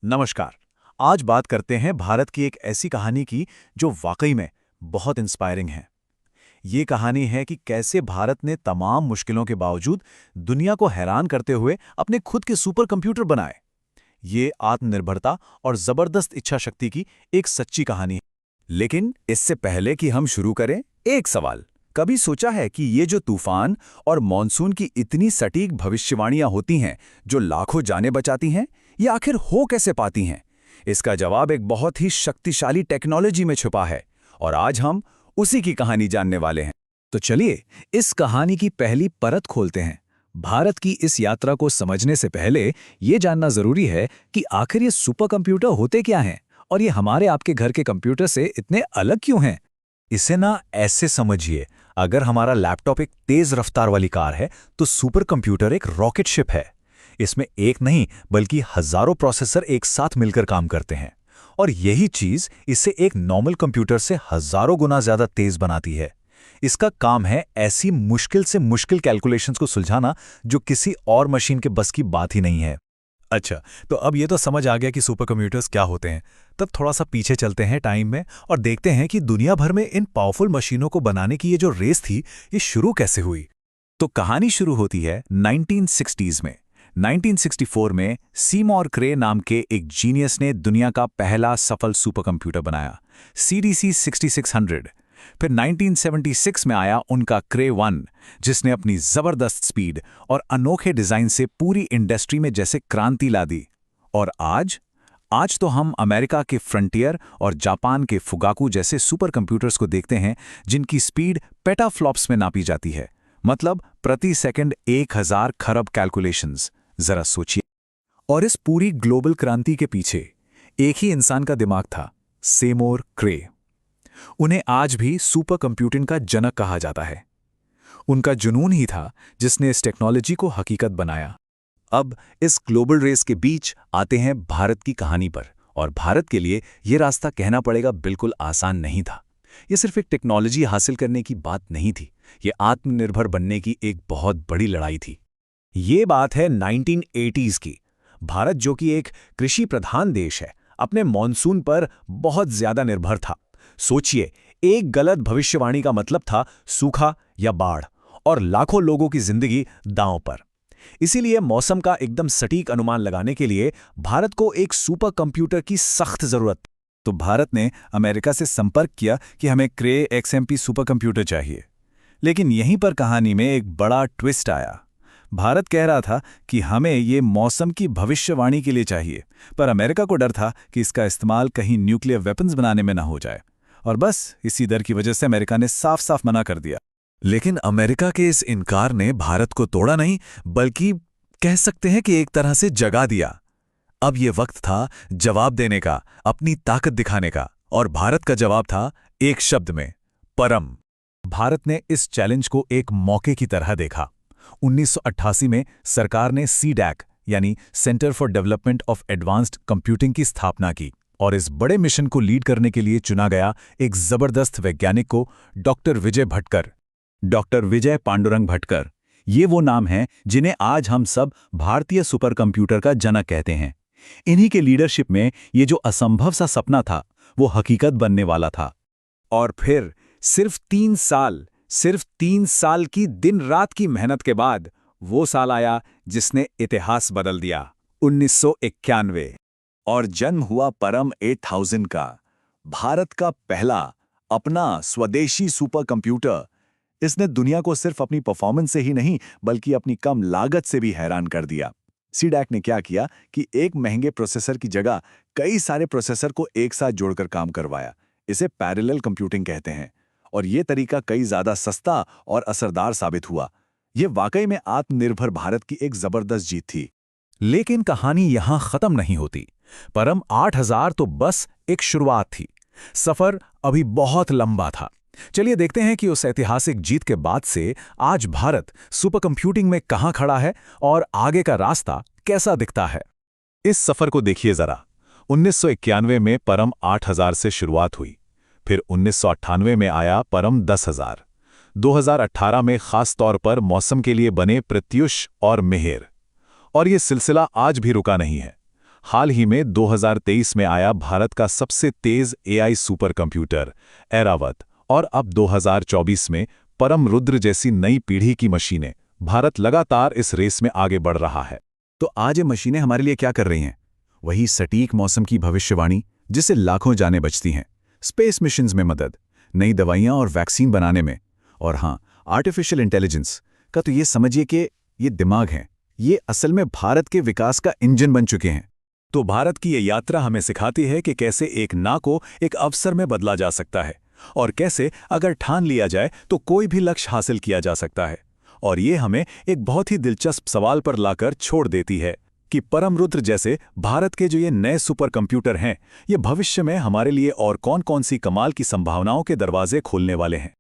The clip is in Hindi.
नमस्कार। आज बात करते हैं भारत की एक ऐसी कहानी की जो वाकई में बहुत इंस्पायरिंग है। ये कहानी है कि कैसे भारत ने तमाम मुश्किलों के बावजूद दुनिया को हैरान करते हुए अपने खुद के सुपर कंप्यूटर बनाए। ये आत्मनिर्भरता और जबरदस्त इच्छा शक्ति की एक सच्ची कहानी है। लेकिन इससे पहले कि हम शुरू करें, एक सवाल। कभी सोचा है कि ये जो तूफान और मॉनसून की इतनी सटीक भविष्यवाणियां होती हैं, जो लाखों जानें बचाती हैं, ये आखिर हो कैसे पाती हैं? इसका जवाब एक बहुत ही शक्तिशाली टेक्नोलॉजी में छुपा है, और आज हम उसी की कहानी जानने वाले हैं। तो चलिए, इस कहानी की पहली परत खोलते हैं। भारत की इस यात्रा को समझने से पहले ये जानना जरूरी है कि आखिर ये सुपर कंप्यूटर होते क्या हैं, और ये हमारे आपके घर के कंप्यूटर से इतने अलग क्यों हैं? इसे ना ऐसे समझिए, अगर हमारा लैपटॉप एक तेज रफ्तार वाली कार है तो सुपर कंप्यूटर एक रॉकेट शिप है। इसमें एक नहीं बल्कि हजारों प्रोसेसर एक साथ मिलकर काम करते हैं, और यही चीज इसे एक नॉर्मल कंप्यूटर से हजारों गुना ज्यादा तेज बनाती है। इसका काम है ऐसी मुश्किल से मुश्किल कैलकुलेशंस को सुलझाना जो किसी और मशीन के बस की बात ही नहीं है। अच्छा, तो अब ये तो समझ आ गया कि सुपर कंप्यूटर्स क्या होते हैं। तब थोड़ा सा पीछे चलते हैं टाइम में और देखते हैं कि दुनिया भर में इन पावरफुल मशीनों को बनाने की ये जो रेस थी, ये शुरू कैसे हुई। तो कहानी शुरू होती है 1960s में। 1964 में सीमोर क्रे नाम के एक जीनियस ने दुनिया का पहला सफल सुपर कंप्यूटर बनाया, CDC 6600। फिर 1976 में आया उनका क्रे 1, जिसने अपनी जबरदस्त स्पीड और अनोखे डिजाइन से पूरी इंडस्ट्री में जैसे क्रांति ला दी। और आज तो हम अमेरिका के फ्रंटियर और जापान के फुगाकू जैसे सुपर कंप्यूटर्स को देखते हैं, जिनकी स्पीड पेटाफ्लॉप्स में नापी जाती है, मतलब प्रति सेकंड 1000 खरब कैलकुलेशंस। जरा सोचिए। और इस पूरी ग्लोबल क्रांति के पीछे एक ही इंसान का दिमाग था, सेमोर क्रे। उन्हें आज भी सुपर कंप्यूटिंग का जनक कहा जाता है। उनका जुनून ही था जिसने इस टेक्नोलॉजी को हकीकत बनाया। अब इस ग्लोबल रेस के बीच आते हैं भारत की कहानी पर, और भारत के लिए यह रास्ता कहना पड़ेगा बिल्कुल आसान नहीं था। यह सिर्फ एक टेक्नोलॉजी हासिल करने की बात नहीं थी, यह आत्मनिर्भर बनने की एक बहुत बड़ी लड़ाई थी। ये बात है 1980s की। भारत, जो कि एक कृषि प्रधान देश है, अपने मॉनसून पर बहुत ज्यादा निर्भर था। सोचिए, एक गलत भविष्यवाणी का मतलब था सूखा या बाढ़, और लाखों लोगों की जिंदगी दांव पर। इसीलिए मौसम का एकदम सटीक अनुमान लगाने के लिए भारत को एक सुपर कंप्यूटर की सख्त जरूरत। तो भारत ने अमेरिका से संपर्क किया कि हमें क्रे XMP सुपर कंप्यूटर चाहिए। लेकिन यहीं पर कहानी में एक बड़ा ट्विस्ट आया। भारत कह रहा था कि हमें ये मौसम की भविष्यवाणी के लिए चाहिए, पर अमेरिका को डर था कि इसका इस्तेमाल कहीं न्यूक्लियर वेपन्स बनाने में ना हो जाए। और बस इसी डर की वजह से अमेरिका ने साफ साफ मना कर दिया। लेकिन अमेरिका के इस इनकार ने भारत को तोड़ा नहीं, बल्कि कह सकते हैं कि एक तरह से जगा दिया। अब यह वक्त था जवाब देने का, अपनी ताकत दिखाने का, और भारत का जवाब था एक शब्द में, परम। भारत ने इस चैलेंज को एक मौके की तरह देखा। 1988 में सरकार ने CDAC यानी centre for development of advanced computing की स्थापना की, और इस बड़े मिशन को लीड करने के लिए चुना गया एक जबरदस्त वैज्ञानिक को, डॉक्टर विजय भटकर। डॉक्टर विजय पांडुरंग भटकर, ये वो नाम हैं जिन्हें आज हम सब भारतीय सुपर कंप्यूटर का जनक कहते हैं। इन्हीं के लीडरशिप में ये जो असंभव सा सपना था, वो हकीकत बनने वाला था। और फिर सिर्फ 3 साल की दिन रात की मेहनत के बाद वो साल आया जिसने इतिहास बदल दिया, 1991। और जन्म हुआ परम 8000 का, भारत का पहला अपना स्वदेशी सुपर कंप्यूटर। इसने दुनिया को सिर्फ अपनी परफॉर्मेंस से ही नहीं, बल्कि अपनी कम लागत से भी हैरान कर दिया। CDAC ने क्या किया कि एक महंगे प्रोसेसर की जगह कई सारे प्रोसेसर को एक साथ जोड़कर काम करवाया। इसे पैरेलल कंप्यूटिंग कहते हैं, और यह तरीका कई ज्यादा सस्ता और असरदार साबित हुआ। यह वाकई में आत्मनिर्भर भारत की एक जबरदस्त जीत थी। लेकिन कहानी यहां खत्म नहीं होती। परम 8000 तो बस एक शुरुआत थी। सफर अभी बहुत लंबा था। चलिए देखते हैं कि उस ऐतिहासिक जीत के बाद से आज भारत सुपर कंप्यूटिंग में कहां खड़ा है और आगे का रास्ता कैसा दिखता है। इस सफर को देखिए जरा। 1991 में परम 8000 से शुरुआत हुई, फिर 1998 में आया परम 10000, 2018 में खास तौर पर मौसम के लिए बने प्रत्युष और मिहिर। और ये सिलसिला आज भी रुका नहीं है। हाल ही में 2023 में आया भारत का सबसे तेज एआई सुपर कंप्यूटर ऐरावत, और अब 2024 में परम रुद्र जैसी नई पीढ़ी की मशीनें। भारत लगातार इस रेस में आगे बढ़ रहा है। तो आज ये मशीनें हमारे लिए क्या कर रही हैं? वही सटीक मौसम की भविष्यवाणी जिससे लाखों जानें बचती हैं, स्पेस मिशंस में मदद, नई दवाइयां और वैक्सीन बनाने में, और हाँ, आर्टिफिशियल इंटेलिजेंस का तो ये समझिए कि ये दिमाग हैं, ये असल में भारत के विकास का इंजन बन चुके हैं। तो भारत की ये यात्रा हमें सिखाती है कि कैसे एक ना को एक अवसर में बदला जा सकता है, और कैसे अगर ठान लिया जाए तो कोई भी लक्ष्य हासिल किया जा सकता है। और ये हमें एक बहुत ही दिलचस्प सवाल पर लाकर छोड़ देती है कि परम रुद्र जैसे भारत के जो ये नए सुपर कंप्यूटर हैं, ये भविष्य में हमारे लिए और कौन-कौन सी कमाल की संभावनाओं के दरवाजे खोलने वाले हैं।